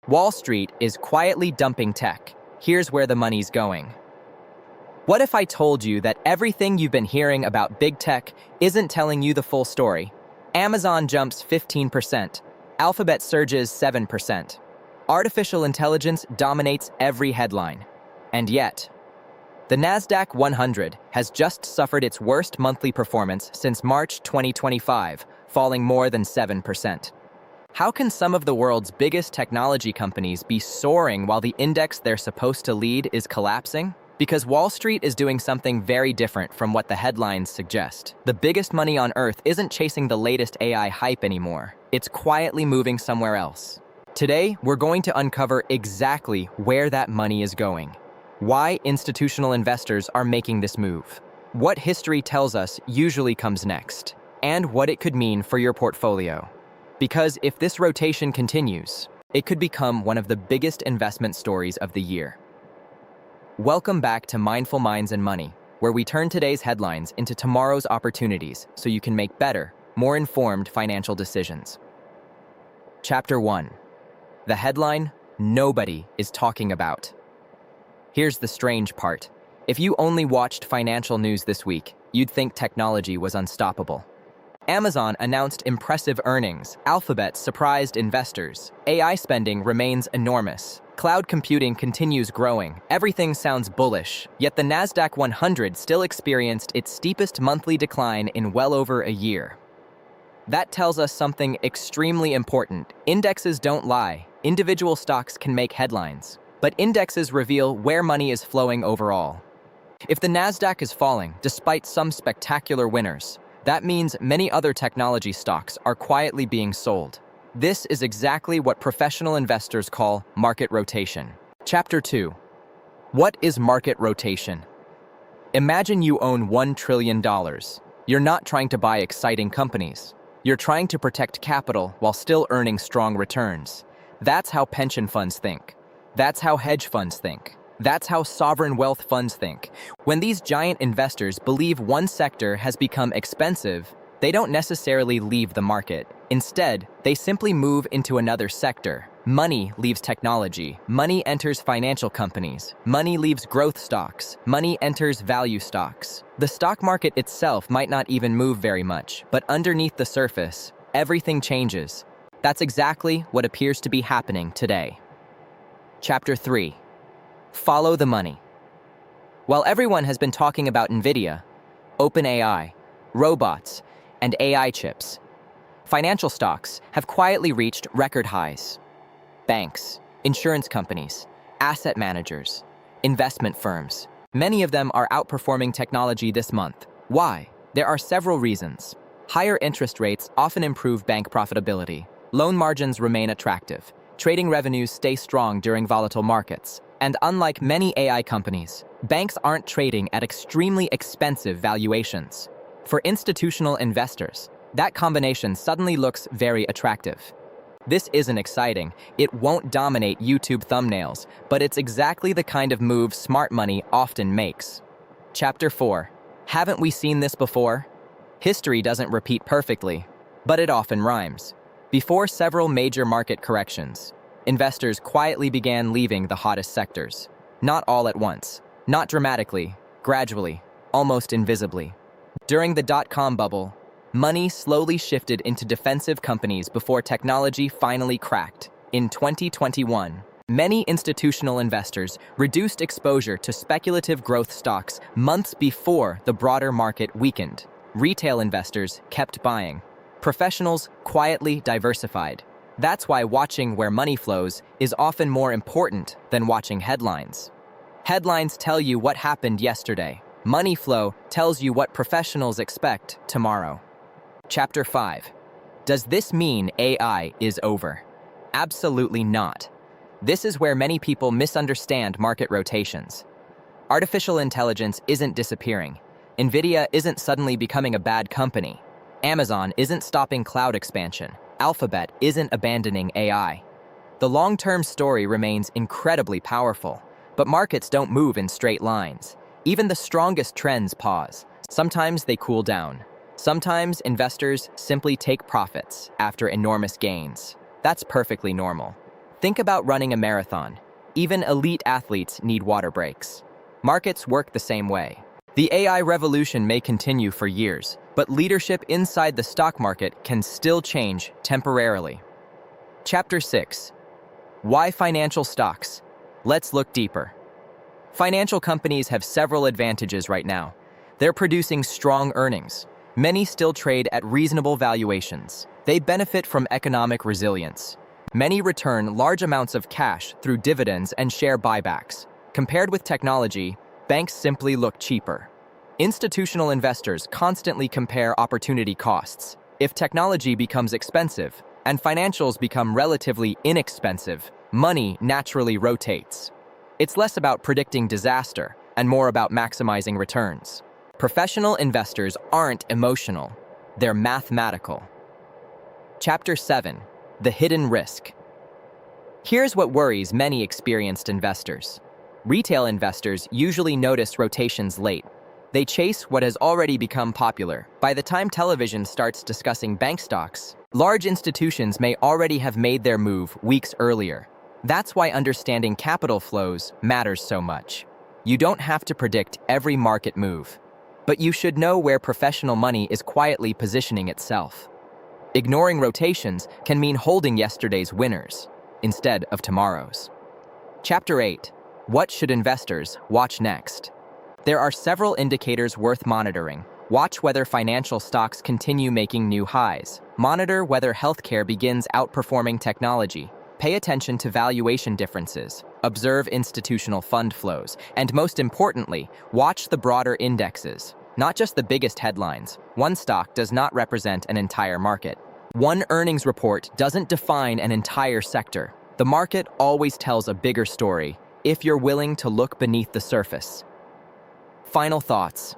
Wall Street is quietly dumping tech. Here's where the money's going. What if I told you that everything you've been hearing about big tech isn't telling you the full story? Amazon jumps 15%. Alphabet surges 7%. Artificial intelligence dominates every headline. And yet, the Nasdaq 100 has just suffered its worst monthly performance since March 2025, falling more than 7%. How can some of the world's biggest technology companies be soaring while the index they're supposed to lead is collapsing? Because Wall Street is doing something very different from what the headlines suggest. The biggest money on Earth isn't chasing the latest AI hype anymore. It's quietly moving somewhere else. Today, we're going to uncover exactly where that money is going, why institutional investors are making this move, what history tells us usually comes next, and what it could mean for your portfolio. Because if this rotation continues, it could become one of the biggest investment stories of the year. Welcome back to Mindful Minds and Money, where we turn today's headlines into tomorrow's opportunities so you can make better, more informed financial decisions. Chapter 1. The headline nobody is talking about. Here's the strange part. If you only watched financial news this week, you'd think technology was unstoppable. Amazon announced impressive earnings. Alphabet surprised investors. AI spending remains enormous. Cloud computing continues growing. Everything sounds bullish, yet the Nasdaq 100 still experienced its steepest monthly decline in well over a year. That tells us something extremely important. Indexes don't lie. Individual stocks can make headlines, but indexes reveal where money is flowing overall. If the Nasdaq is falling, despite some spectacular winners, that means many other technology stocks are quietly being sold. This is exactly what professional investors call market rotation. Chapter 2. What is market rotation? Imagine you own $1 trillion. You're not trying to buy exciting companies. You're trying to protect capital while still earning strong returns. That's how pension funds think. That's how hedge funds think. That's how sovereign wealth funds think. When these giant investors believe one sector has become expensive, they don't necessarily leave the market. Instead, they simply move into another sector. Money leaves technology. Money enters financial companies. Money leaves growth stocks. Money enters value stocks. The stock market itself might not even move very much, but underneath the surface, everything changes. That's exactly what appears to be happening today. Chapter 3. Follow the money. While everyone has been talking about Nvidia, OpenAI, robots, and AI chips, financial stocks have quietly reached record highs. Banks, insurance companies, asset managers, investment firms, many of them are outperforming technology this month. Why? There are several reasons. Higher interest rates often improve bank profitability. Loan margins remain attractive. Trading revenues stay strong during volatile markets. And unlike many AI companies, banks aren't trading at extremely expensive valuations. For institutional investors, that combination suddenly looks very attractive. This isn't exciting. It won't dominate YouTube thumbnails, but it's exactly the kind of move smart money often makes. Chapter 4. Haven't we seen this before? History doesn't repeat perfectly, but it often rhymes. Before several major market corrections, investors quietly began leaving the hottest sectors. Not all at once, not dramatically, gradually, almost invisibly. During the dot-com bubble, money slowly shifted into defensive companies before technology finally cracked. In 2021, many institutional investors reduced exposure to speculative growth stocks months before the broader market weakened. Retail investors kept buying. Professionals quietly diversified. That's why watching where money flows is often more important than watching headlines. Headlines tell you what happened yesterday. Money flow tells you what professionals expect tomorrow. Chapter 5. Does this mean AI is over? Absolutely not. This is where many people misunderstand market rotations. Artificial intelligence isn't disappearing. Nvidia isn't suddenly becoming a bad company. Amazon isn't stopping cloud expansion. Alphabet isn't abandoning AI. The long-term story remains incredibly powerful, but markets don't move in straight lines. Even the strongest trends pause. Sometimes they cool down. Sometimes investors simply take profits after enormous gains. That's perfectly normal. Think about running a marathon. Even elite athletes need water breaks. Markets work the same way. The AI revolution may continue for years, but leadership inside the stock market can still change temporarily. Chapter 6. Why financial stocks? Let's look deeper. Financial companies have several advantages right now. They're producing strong earnings. Many still trade at reasonable valuations. They benefit from economic resilience. Many return large amounts of cash through dividends and share buybacks. Compared with technology, banks simply look cheaper. Institutional investors constantly compare opportunity costs. If technology becomes expensive and financials become relatively inexpensive, money naturally rotates. It's less about predicting disaster and more about maximizing returns. Professional investors aren't emotional, they're mathematical. Chapter 7. The hidden risk. Here's what worries many experienced investors. Retail investors usually notice rotations late. They chase what has already become popular. By the time television starts discussing bank stocks, large institutions may already have made their move weeks earlier. That's why understanding capital flows matters so much. You don't have to predict every market move, but you should know where professional money is quietly positioning itself. Ignoring rotations can mean holding yesterday's winners instead of tomorrow's. Chapter 8. What should investors watch next? There are several indicators worth monitoring. Watch whether financial stocks continue making new highs. Monitor whether healthcare begins outperforming technology. Pay attention to valuation differences. Observe institutional fund flows. And most importantly, watch the broader indexes. Not just the biggest headlines. One stock does not represent an entire market. One earnings report doesn't define an entire sector. The market always tells a bigger story if you're willing to look beneath the surface. Final thoughts.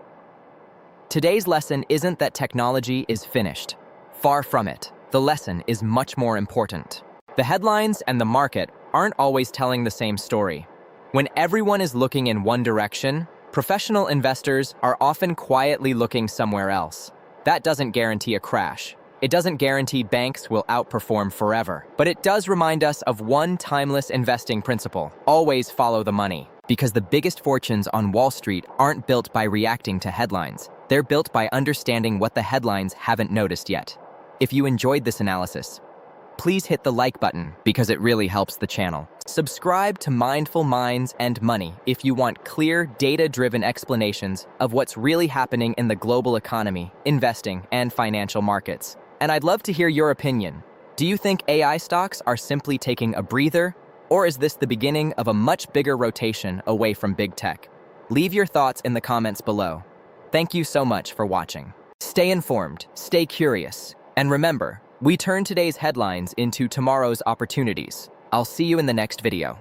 Today's lesson isn't that technology is finished. Far from it. The lesson is much more important. The headlines and the market aren't always telling the same story. When everyone is looking in one direction, professional investors are often quietly looking somewhere else. That doesn't guarantee a crash. It doesn't guarantee banks will outperform forever. But it does remind us of one timeless investing principle: always follow the money. Because the biggest fortunes on Wall Street aren't built by reacting to headlines. They're built by understanding what the headlines haven't noticed yet. If you enjoyed this analysis, please hit the like button because it really helps the channel. Subscribe to Mindful Minds and Money if you want clear, data-driven explanations of what's really happening in the global economy, investing, and financial markets. And I'd love to hear your opinion. Do you think AI stocks are simply taking a breather, or is this the beginning of a much bigger rotation away from big tech? Leave your thoughts in the comments below. Thank you so much for watching. Stay informed, stay curious, and remember, we turn today's headlines into tomorrow's opportunities. I'll see you in the next video.